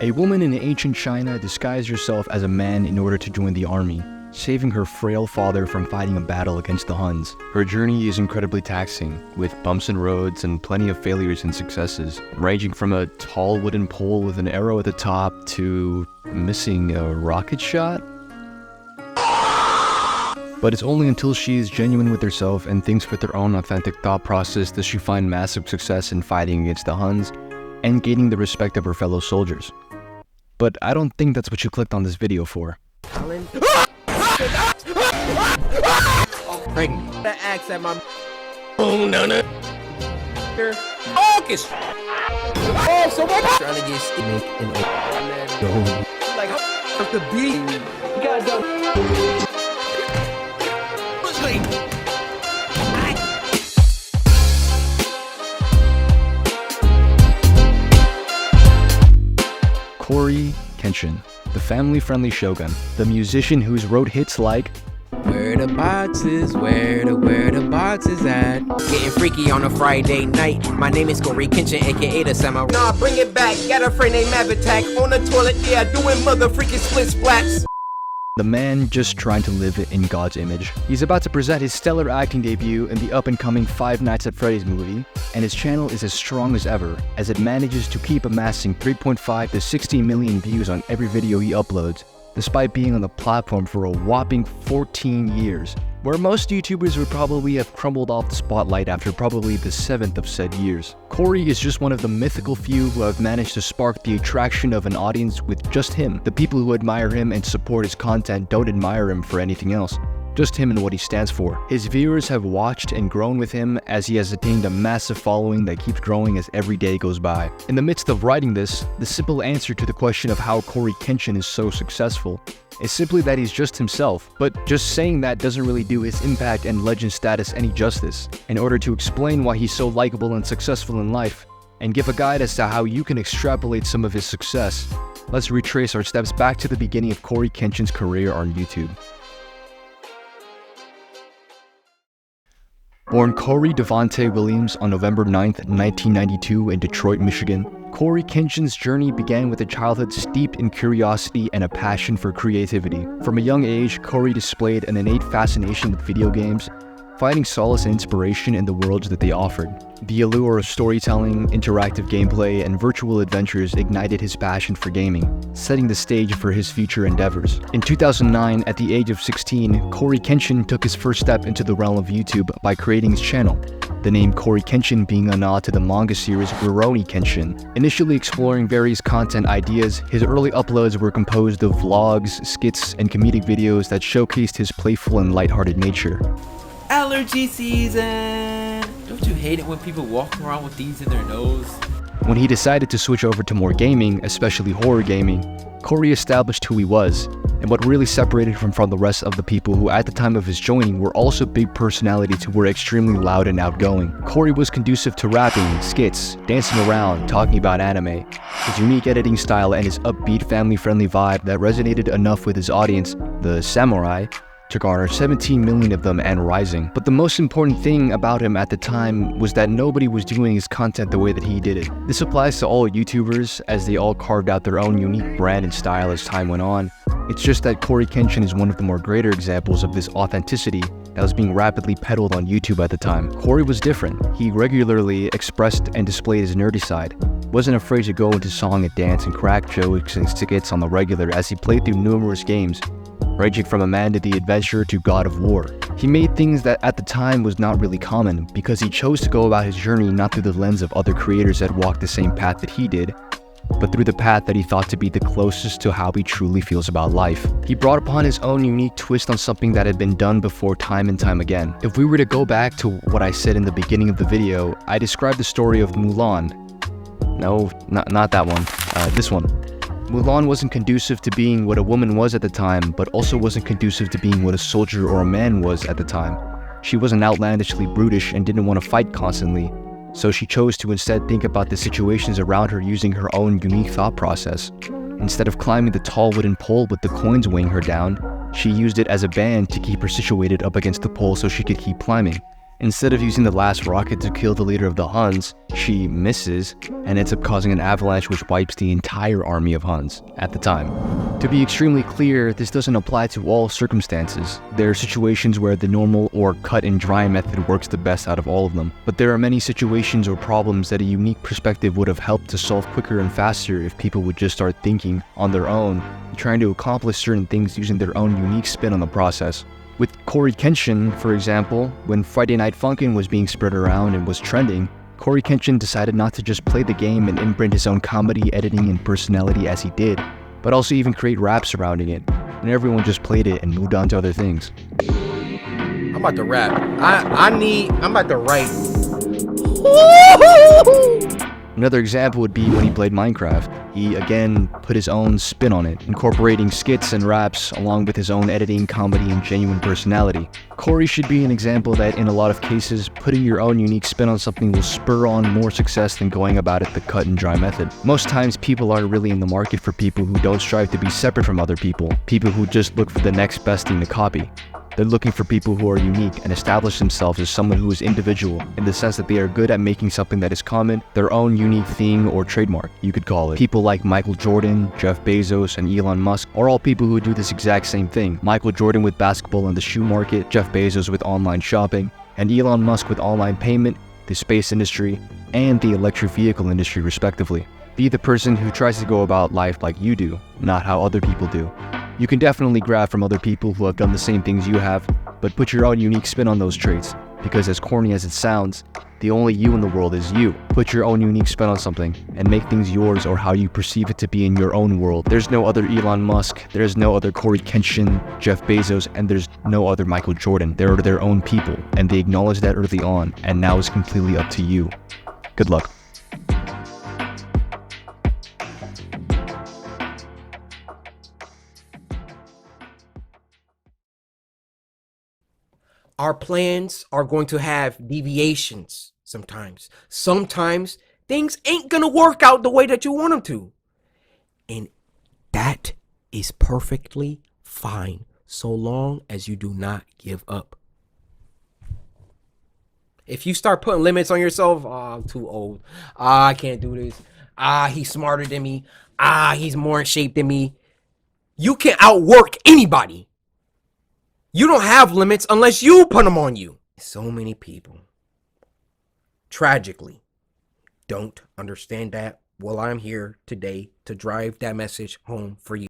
A woman in ancient China disguised herself as a man in order to join the army, saving her frail father from fighting a battle against the Huns. Her journey is incredibly taxing, with bumps in roads and plenty of failures and successes, ranging from a tall wooden pole with an arrow at the top to missing a rocket shot. But it's only until she is genuine with herself and thinks with her own authentic thought process does she find massive success in fighting against the Huns and gaining the respect of her fellow soldiers. But I don't think that's what you clicked on this video for. I'm pregnant. The axe at my focus. Oh, so much trying to get stick and like the beat. You guys don't. CoryxKenshin, the family-friendly shogun, the musician who's wrote hits like Where the boxes, where the boxes at? Getting freaky on a Friday night. My name is CoryxKenshin, aka the Samurai. Nah, bring it back. Got a friend named Avatak on the toilet, yeah, doing mother freaking split splats. the man just trying to live in God's image. He's about to present his stellar acting debut in the up-and-coming Five Nights at Freddy's movie, and his channel is as strong as ever, as it manages to keep amassing 3.5 to 16 million views on every video he uploads, despite being on the platform for a whopping 14 years, where most YouTubers would probably have crumbled off the spotlight after probably the 7th of said years. Cory is just one of the mythical few who have managed to spark the attraction of an audience with just him. The people who admire him and support his content don't admire him for anything else, just him and what he stands for. His viewers have watched and grown with him as he has attained a massive following that keeps growing as every day goes by. In the midst of writing this, the simple answer to the question of how CoryxKenshin is so successful is simply that he's just himself, but just saying that doesn't really do his impact and legend status any justice. In order to explain why he's so likable and successful in life, and give a guide as to how you can extrapolate some of his success, let's retrace our steps back to the beginning of CoryxKenshin's career on YouTube. Born Corey Devontae Williams on November 9th, 1992 in Detroit, Michigan, CoryxKenshin's journey began with a childhood steeped in curiosity and a passion for creativity. From a young age, Cory displayed an innate fascination with video games, finding solace and inspiration in the worlds that they offered. The allure of storytelling, interactive gameplay, and virtual adventures ignited his passion for gaming, setting the stage for his future endeavors. In 2009, at the age of 16, CoryxKenshin took his first step into the realm of YouTube by creating his channel, the name CoryxKenshin being a nod to the manga series Rurouni Kenshin. Initially exploring various content ideas, his early uploads were composed of vlogs, skits, and comedic videos that showcased his playful and lighthearted nature. Allergy season! Don't you hate it when people walk around with these in their nose? When he decided to switch over to more gaming, especially horror gaming, Cory established who he was, and what really separated him from the rest of the people who at the time of his joining were also big personalities who were extremely loud and outgoing. Cory was conducive to rapping, skits, dancing around, talking about anime. His unique editing style and his upbeat, family-friendly vibe that resonated enough with his audience, the samurai, to garner 17 million of them and rising. But the most important thing about him at the time was that nobody was doing his content the way that he did it. This applies to all YouTubers, as they all carved out their own unique brand and style as time went on. It's just that CoryxKenshin is one of the more greater examples of this authenticity that was being rapidly peddled on YouTube at the time. Cory was different. He regularly expressed and displayed his nerdy side, wasn't afraid to go into song and dance and crack jokes and skits on the regular as he played through numerous games, ranging from A Man to the Adventure to God of War. He made things that at the time was not really common, because he chose to go about his journey not through the lens of other creators that walked the same path that he did, but through the path that he thought to be the closest to how he truly feels about life. He brought upon his own unique twist on something that had been done before time and time again. If we were to go back to what I said in the beginning of the video, I described the story of Mulan. No, not that one. This one. Mulan wasn't conducive to being what a woman was at the time, but also wasn't conducive to being what a soldier or a man was at the time. She wasn't outlandishly brutish and didn't want to fight constantly, so she chose to instead think about the situations around her using her own unique thought process. Instead of climbing the tall wooden pole with the coins weighing her down, she used it as a band to keep her situated up against the pole so she could keep climbing. Instead of using the last rocket to kill the leader of the Huns, she misses and ends up causing an avalanche which wipes the entire army of Huns at the time. To be extremely clear, this doesn't apply to all circumstances. There are situations where the normal or cut and dry method works the best out of all of them, but there are many situations or problems that a unique perspective would have helped to solve quicker and faster if people would just start thinking on their own and trying to accomplish certain things using their own unique spin on the process. With CoryxKenshin, for example, when Friday Night Funkin' was being spread around and was trending, CoryxKenshin decided not to just play the game and imprint his own comedy, editing, and personality as he did, but also even create rap surrounding it, and everyone just played it and moved on to other things. I'm about to rap. I'm about to write. Another example would be when he played Minecraft. He again put his own spin on it, incorporating skits and raps along with his own editing, comedy, and genuine personality. Cory should be an example that in a lot of cases, putting your own unique spin on something will spur on more success than going about it the cut and dry method. Most times people aren't really in the market for people who don't strive to be separate from other people who just look for the next best thing to copy. They're looking for people who are unique and establish themselves as someone who is individual in the sense that they are good at making something that is common, their own unique thing or trademark, you could call it. People like Michael Jordan, Jeff Bezos, and Elon Musk are all people who do this exact same thing. Michael Jordan with basketball and the shoe market, Jeff Bezos with online shopping, and Elon Musk with online payment, the space industry, and the electric vehicle industry respectively. Be the person who tries to go about life like you do, not how other people do. You can definitely grab from other people who have done the same things you have, but put your own unique spin on those traits, because as corny as it sounds, the only you in the world is you. Put your own unique spin on something, and make things yours or how you perceive it to be in your own world. There's no other Elon Musk, there's no other CoryxKenshin, Jeff Bezos, and there's no other Michael Jordan. They are their own people, and they acknowledge that early on, and now it's completely up to you. Good luck. Our plans are going to have deviations sometimes. Sometimes things ain't gonna work out the way that you want them to. And that is perfectly fine, so long as you do not give up. If you start putting limits on yourself, I'm too old. I can't do this. He's smarter than me. He's more in shape than me. You can outwork anybody. You don't have limits unless you put them on you. So many people, tragically, don't understand that. Well, I'm here today to drive that message home for you.